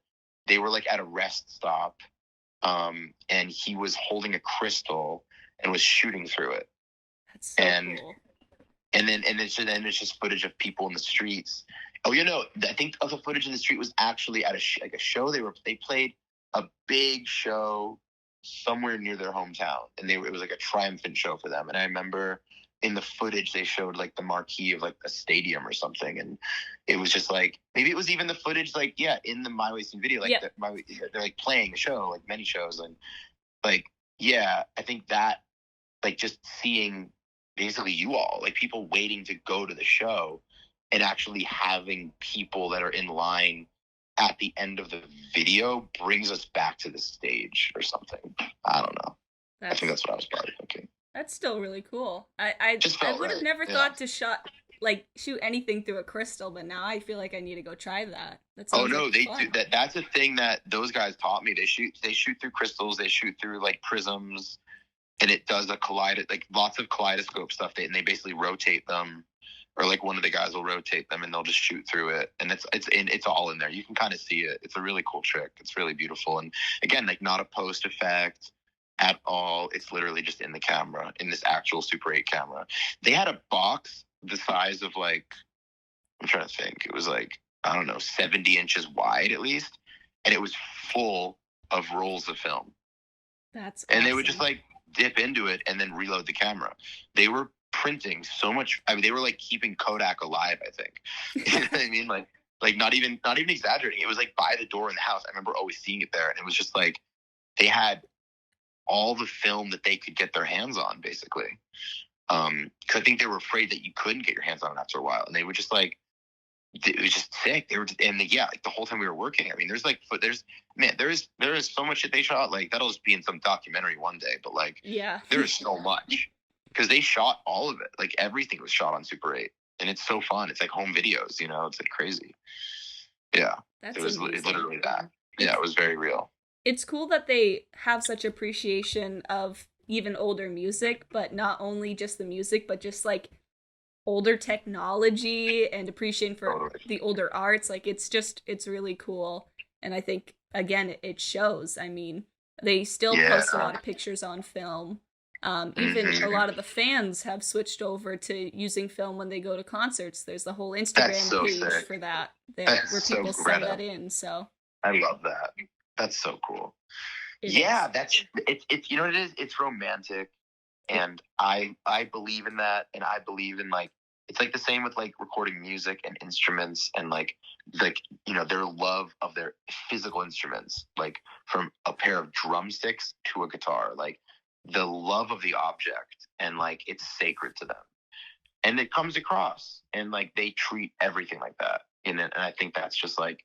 They were like at a rest stop, and he was holding a crystal, and was shooting through it. That's so And cool. and then it's just footage of people in the streets. Oh, I think the footage in the street was actually at a show. They played a big show somewhere near their hometown, and it was like a triumphant show for them. And I remember in the footage they showed like the marquee of like a stadium or something, and it was just like, maybe it was even the footage like in the My Way Scene video, like they're like playing a show, like many shows, and like I think that, like, just seeing basically you all, like, people waiting to go to the show and actually having people that are in line at the end of the video brings us back to the stage or something. I don't know. I think that's what I was probably thinking. That's still really cool. I would have never thought to shoot anything through a crystal, but now I feel like I need to go try that. Oh no, they do that. That's a thing that those guys taught me. They shoot through crystals. They shoot through like prisms, and it does lots of kaleidoscope stuff. And they basically rotate them, or like one of the guys will rotate them, and they'll just shoot through it. And it's all in there. You can kind of see it. It's a really cool trick. It's really beautiful. And again, like, not a post effect at all. It's literally just in the camera, in this actual Super 8 camera. They had a box the size of, like, I'm trying to think. It was like, I don't know, 70 inches wide at least. And it was full of rolls of film. That's awesome. And they would just like dip into it and then reload the camera. They were printing so much. I mean, they were like keeping Kodak alive, I think. You know what I mean? Like not even exaggerating. It was like by the door in the house. I remember always seeing it there. And it was just like, they had all the film that they could get their hands on, basically. Because I think they were afraid that you couldn't get your hands on it after a while. And they would just like, it was just sick. They were, like the whole time we were working. I mean, there is so much that they shot. Like, that'll just be in some documentary one day. But like, there is so much, because they shot all of it. Like, everything was shot on Super 8, and it's so fun. It's like home videos, it's like crazy. Yeah, it was literally that. Yeah, it was very real. It's cool that they have such appreciation of even older music, but not only just the music, but just like older technology and appreciation for the older arts. Like, it's really cool. And I think, again, it shows. I mean, they still post a lot of pictures on film. Even a lot of the fans have switched over to using film when they go to concerts. There's the whole Instagram page for that where people send that in. So I love that. That's so cool. It's you know what it is? It's romantic. And I believe in that, and I believe in, like, it's like the same with like recording music and instruments, and like their love of their physical instruments, like from a pair of drumsticks to a guitar, like the love of the object, and like it's sacred to them, and it comes across, and like they treat everything like that. And I think that's just like,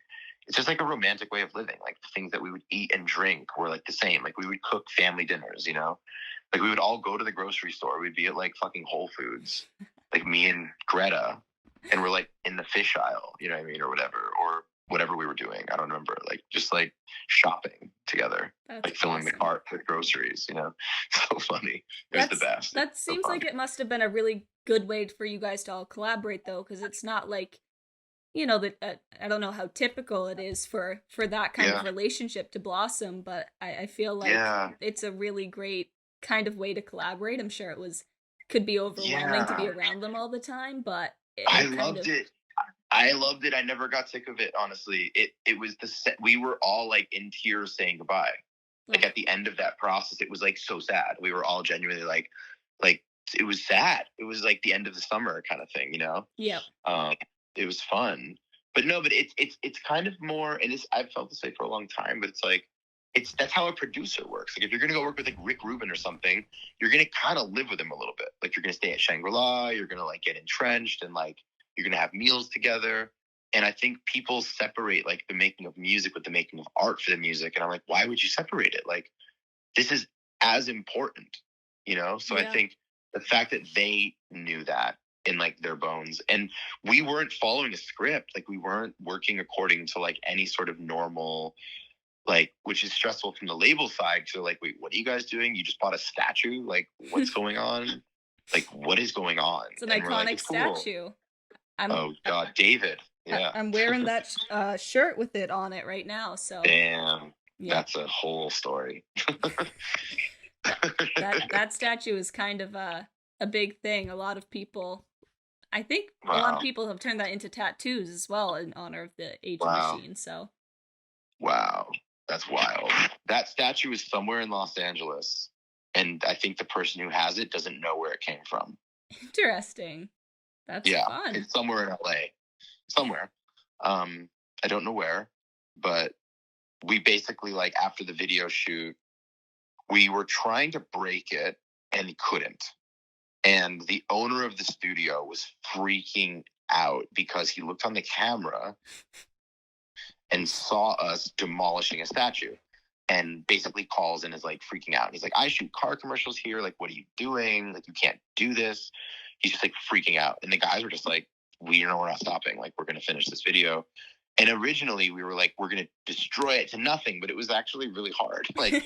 it's just like a romantic way of living. Like, the things that we would eat and drink were like the same. Like, we would cook family dinners, Like, we would all go to the grocery store. We'd be at like fucking Whole Foods, like me and Greta, and we're like in the fish aisle, you know what I mean, or whatever we were doing. I don't remember. Like, just like shopping together, like filling the cart with groceries. So funny. It was the best. That seems like it must have been a really good way for you guys to all collaborate, though, because it's not like, that I don't know how typical it is for that kind of relationship to blossom, but I feel like it's a really great kind of way to collaborate. I'm sure could be overwhelming to be around them all the time, but I loved it. I loved it. I never got sick of it, honestly. It was we were all like in tears saying goodbye. Like, at the end of that process, it was like so sad. We were all genuinely like it was sad. It was like the end of the summer kind of thing, Yeah. It was fun. But no, but it's kind of more, and I've felt this way for a long time, but it's like, that's how a producer works. Like, if you're going to go work with like Rick Rubin or something, you're going to kind of live with him a little bit. Like, you're going to stay at Shangri-La, you're going to like get entrenched, and like you're going to have meals together. And I think people separate like the making of music with the making of art for the music. And I'm like, why would you separate it? Like, this is as important, So I think the fact that they knew that in like their bones, and we weren't following a script. Like, we weren't working according to like any sort of normal, like, which is stressful from the label side. So like, wait, what are you guys doing? You just bought a statue? Like, what's going on? Like, what is going on? It's an iconic statue. Oh God, David. Yeah. I'm wearing that shirt with it on it right now. So damn, that's a whole story. That statue is kind of a big thing. A lot of people, I think, a lot of Wow. people have turned that into tattoos as well in honor of the aging Wow. machine. So Wow. That's wild. That statue is somewhere in Los Angeles. And I think the person who has it doesn't know where it came from. interesting. That's Yeah. fun. It's somewhere in LA. Somewhere. I don't know where, but we basically, like, after the video shoot, we were trying to break it and couldn't. And the owner of the studio was freaking out because he looked on the camera and saw us demolishing a statue and basically calls and is like freaking out. He's like, I shoot car commercials here. Like, what are you doing? Like, you can't do this. He's just like freaking out. And the guys were just like, we're not stopping. Like, we're going to finish this video. And originally we were like, we're going to destroy it to nothing, but it was actually really hard. Like,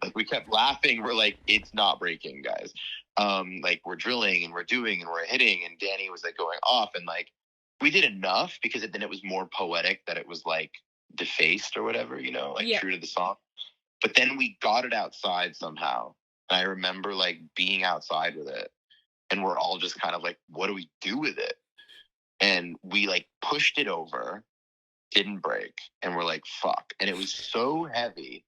like we kept laughing. We're like, it's not breaking, guys. Like, we're drilling and we're doing and we're hitting. And Danny was like going off, and like, we did enough because then it was more poetic that it was like defaced or whatever, you know, like true to the song. But then we got it outside somehow. And I remember like being outside with it, and we're all just kind of like, what do we do with it? And we like pushed it over, didn't break, and we're like, fuck. And it was so heavy,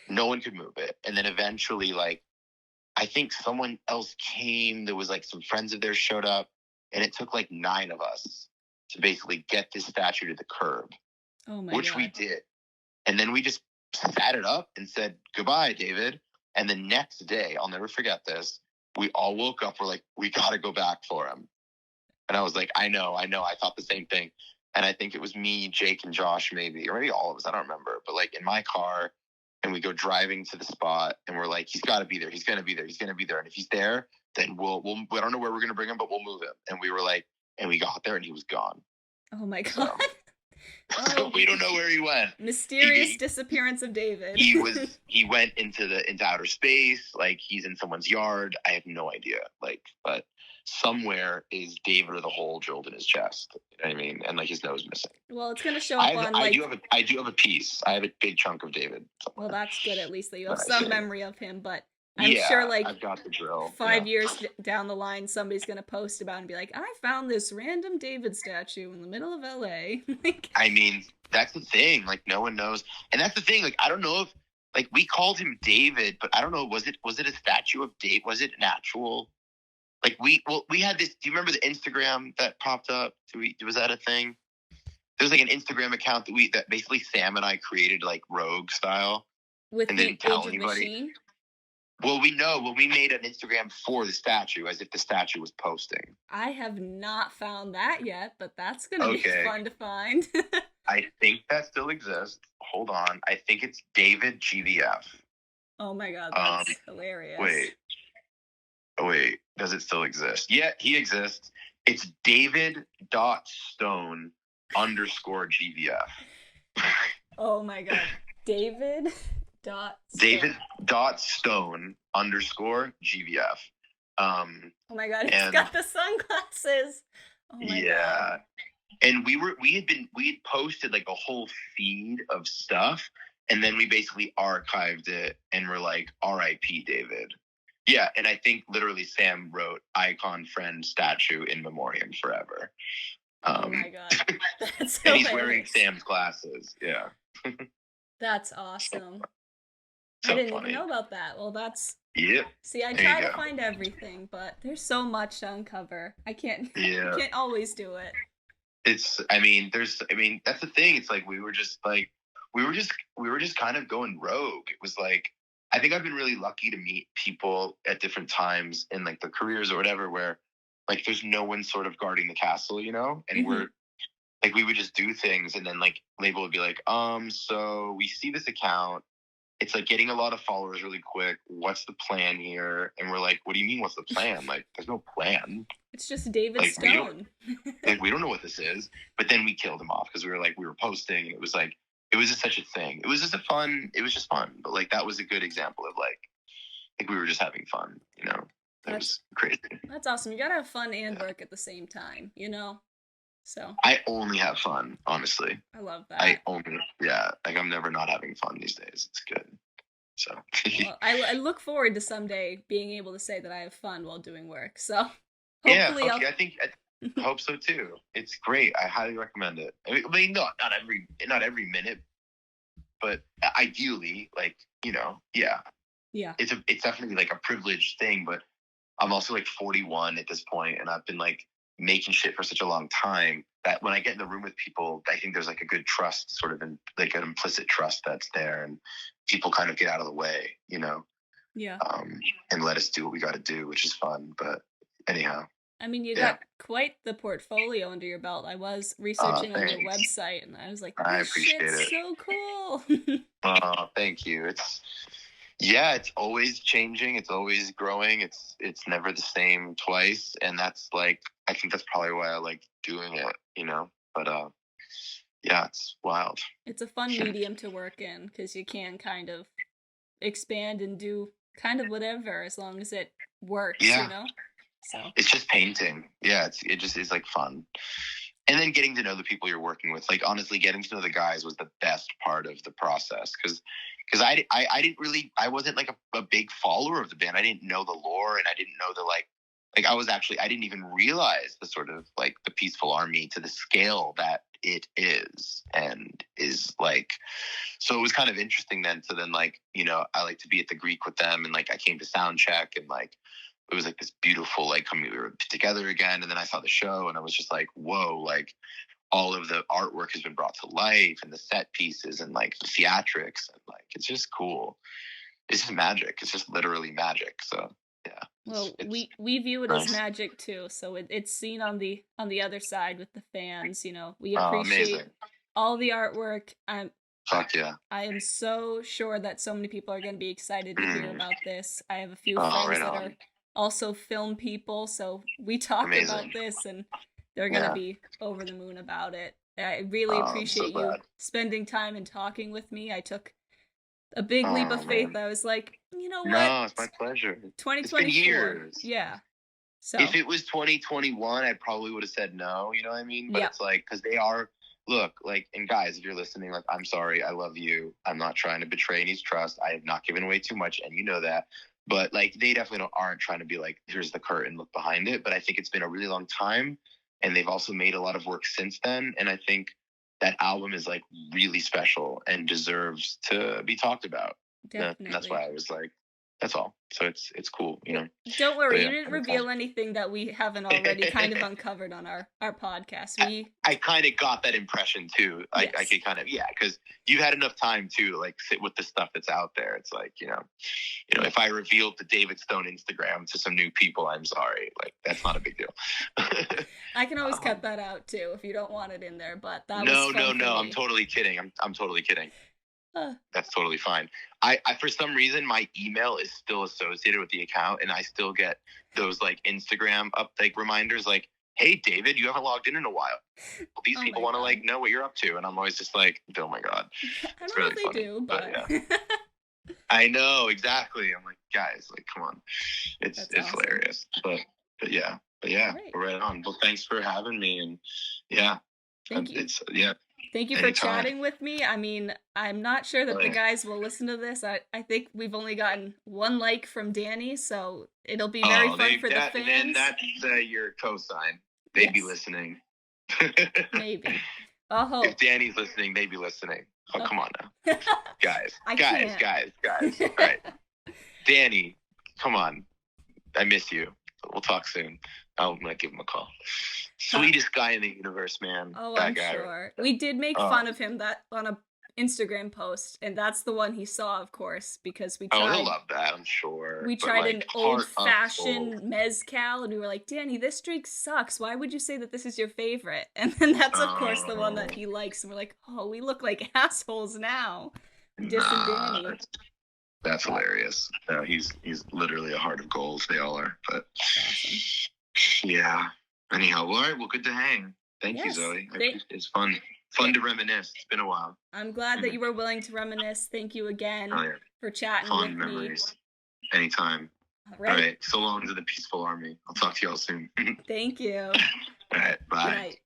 no one could move it. And then eventually, like, I think someone else came. There was like some friends of theirs showed up, and it took like 9 of us to basically get this statue to the curb. Oh my which God. we did. And then we just sat it up and said, goodbye, David. And the next day, I'll never forget this, we all woke up, we're like, we got to go back for him. And I was like, I know. I thought the same thing. And I think it was me, Jake, and Josh, maybe, or maybe all of us. I don't remember. But like in my car, and we go driving to the spot, and we're like, he's got to be there. He's going to be there. He's going to be there. And if he's there, then we'll I don't know where we're going to bring him, but we'll move him. And we were like, and we got there, and he was gone. Oh my God. So, so we don't know where he went. Mysterious disappearance of David. He went into outer space. Like, he's in someone's yard. I have no idea. Like, but somewhere is David with a hole drilled in his chest. You know what I mean? And like his nose missing. Well, it's gonna show up on like. I do have a piece. I have a big chunk of David somewhere. Well, that's good. At least that you have some memory of him. But I'm sure, like, I've got the drill. 5 years down the line, somebody's gonna post about it and be like, "I found this random David statue in the middle of LA." Like, I mean, that's the thing. Like, no one knows, and that's the thing. Like, I don't know if, like, we called him David, but I don't know. Was it a statue of David? Was it an actual? Like, we had this. Do you remember the Instagram that popped up? Was that a thing? There was like an Instagram account that basically Sam and I created, like, rogue style, with and the didn't tell Age of anybody. Machine? Well, we made an Instagram for the statue, as if the statue was posting. I have not found that yet, but that's gonna be fun to find. I think that still exists. Hold on. I think it's David GVF. Oh my God, that's hilarious. Wait, does it still exist? Yeah, he exists. It's David.stone_GVF. Oh my God. David.Stone_GVF. Oh my God, he's got the sunglasses. Oh my God. And we had posted like a whole feed of stuff, and then we basically archived it and we're like, R.I.P. David. Yeah, and I think literally Sam wrote icon friend statue in memoriam forever. Oh my God. That's and he's wearing Sam's glasses. Yeah. That's awesome. So I didn't funny. even know about that. Well, that's... Yep. See, I try to find everything, but there's so much to uncover. I can't always do it. That's the thing. It's like we were just kind of going rogue. It was like, I think I've been really lucky to meet people at different times in like their careers or whatever, where like there's no one sort of guarding the castle, you know? And we're like, we would just do things, and then like label would be like, so we see this account. It's like getting a lot of followers really quick. What's the plan here? And we're like, what do you mean, what's the plan? Like, there's no plan. It's just David like, Stone. We don't know what this is. But then we killed him off because we were posting, and it was just such a thing. It was just fun. But like, that was a good example of like we were just having fun, you know? It was crazy. That's awesome. You gotta have fun and work at the same time, you know? So I only have fun, honestly. I love that. like I'm never not having fun these days. It's good. So Well, I look forward to someday being able to say that I have fun while doing work. So yeah, hopefully okay, I hope so too. It's great. I highly recommend it. I mean, not every minute, but ideally, like, yeah, yeah. it's definitely like a privileged thing, but I'm also like 41 at this point, and I've been like making shit for such a long time that when I get in the room with people, I think there's like a good trust, sort of, like an implicit trust that's there, and people kind of get out of the way, Yeah. and let us do what we got to do, which is fun. But anyhow, I mean, you yeah. got quite the portfolio under your belt. I was researching on your Thanks. website, and I was like, I this appreciate shit's it. so cool. Oh, thank you. It's always changing. It's always growing. It's never the same twice. And that's like, I think that's probably why I like doing it, but, yeah, it's wild. It's a fun medium to work in because you can kind of expand and do kind of whatever as long as it works, Yeah. So It's just painting. Yeah. It just is like fun. And then getting to know the people you're working with, like, honestly, getting to know the guys was the best part of the process. Cause I didn't really, I wasn't like a big follower of the band. I didn't know the lore, and I didn't know the, like I didn't even realize the sort of like the Peaceful Army to the scale that it is, and is like, so it was kind of interesting then to then, like, I like to be at the Greek with them, and like I came to sound check, and like it was like this beautiful, like, we were together again, and then I saw the show, and I was just like, whoa, like all of the artwork has been brought to life, and the set pieces, and like the theatrics, and like it's just cool. It's just magic. It's just literally magic. So yeah. Well, we view it nice. as magic too, so it's seen on the other side with the fans. We Oh, appreciate amazing. all the artwork. Fuck yeah. I am so sure that so many people are going to be excited to hear about this. I have a few Oh, friends right that on. are also film people, so we talked Amazing. about this, and they're going to Yeah. be over the moon about it. I really appreciate so you glad. spending time and talking with me. I took a big leap of faith. Man. I was like, you know what? No, it's my pleasure. 2024. It's been years. Yeah. So if it was 2021, I probably would have said no. You know what I mean? But it's like, because they are, look, like, and guys, if you're listening, like, I'm sorry, I love you. I'm not trying to betray anybody's trust. I have not given away too much, and you know that. But like, they definitely aren't trying to be like, here's the curtain, look behind it. But I think it's been a really long time, and they've also made a lot of work since then. And I think that album is like really special and deserves to be talked about. definitely. And that's why I was like, that's all. So it's cool, Don't worry, But yeah, you didn't reveal anything that we haven't already kind of uncovered on our podcast. I kind of got that impression too. I could kind of, because you had enough time to like sit with the stuff that's out there. It's like, if I revealed the David Stone Instagram to some new people, I'm sorry. Like, that's not a big deal. I can always cut that out too if you don't want it in there, but that no, was fun for me. I'm totally kidding. I'm totally kidding. That's totally fine. I for some reason, my email is still associated with the account, and I still get those like Instagram reminders like, hey, David, you haven't logged in a while. Well, these people want to like know what you're up to. And I'm always just like, oh my God. I don't know if they do, but yeah. I know, exactly. I'm like, guys, like, come on. It's awesome. hilarious. But yeah, right on. Well, thanks for having me. And yeah, thank you. Thank you anytime. for chatting with me. I mean, I'm not sure that the guys will listen to this. I think we've only gotten one like from Danny, so it'll be very fun for the fans. Then that's your cosign. They'd be listening. Maybe. I'll hope. If Danny's listening, they'd be listening. Oh, come on now. guys. All right. Danny, come on. I miss you. We'll talk soon. I'm going to give him a call. Sweetest guy in the universe, man. Oh, that I'm guy. sure. We did make fun of him that on a Instagram post, and that's the one he saw, of course, because we tried. Oh, he'll love that, I'm sure. We tried an old-fashioned mezcal, and we were like, Danny, this drink sucks. Why would you say that this is your favorite? And then that's, of course, the one that he likes, and we're like, oh, we look like assholes now. Dissing Danny. That's hilarious. No, he's literally a heart of gold. They all are. But awesome. Yeah. Anyhow, all right. Well, good to hang. Thank you, Zoe. It's fun. Fun to reminisce. It's been a while. I'm glad that you were willing to reminisce. Thank you again for chatting with me. Memories. Anytime. All right. So long to the Peaceful Army. I'll talk to y'all soon. Thank you. All right. Bye.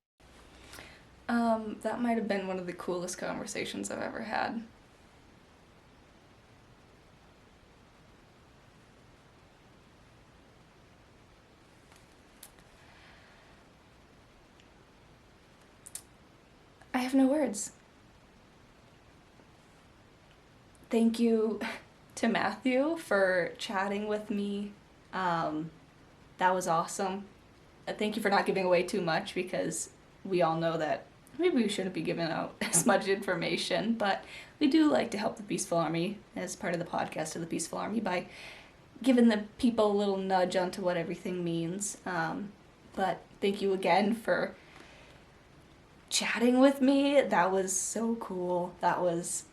Good night. That might have been one of the coolest conversations I've ever had. have no words. Thank you to Matthew for chatting with me. That was awesome. Thank you for not giving away too much, because we all know that maybe we shouldn't be giving out as much information, but we do like to help the Peaceful Army as part of the podcast of the Peaceful Army by giving the people a little nudge onto what everything means. But thank you again for chatting with me. That was so cool. That was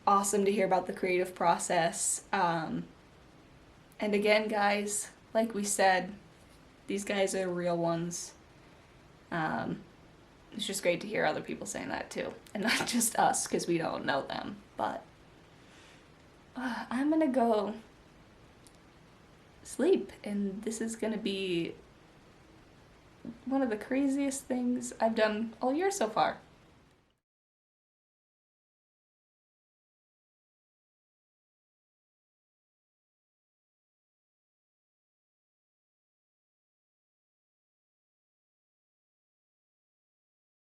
awesome to hear about the creative process. And again, guys, like we said, these guys are real ones. It's just great to hear other people saying that too, and not just us, because we don't know them. But I'm gonna go sleep, and this is gonna be one of the craziest things I've done all year so far.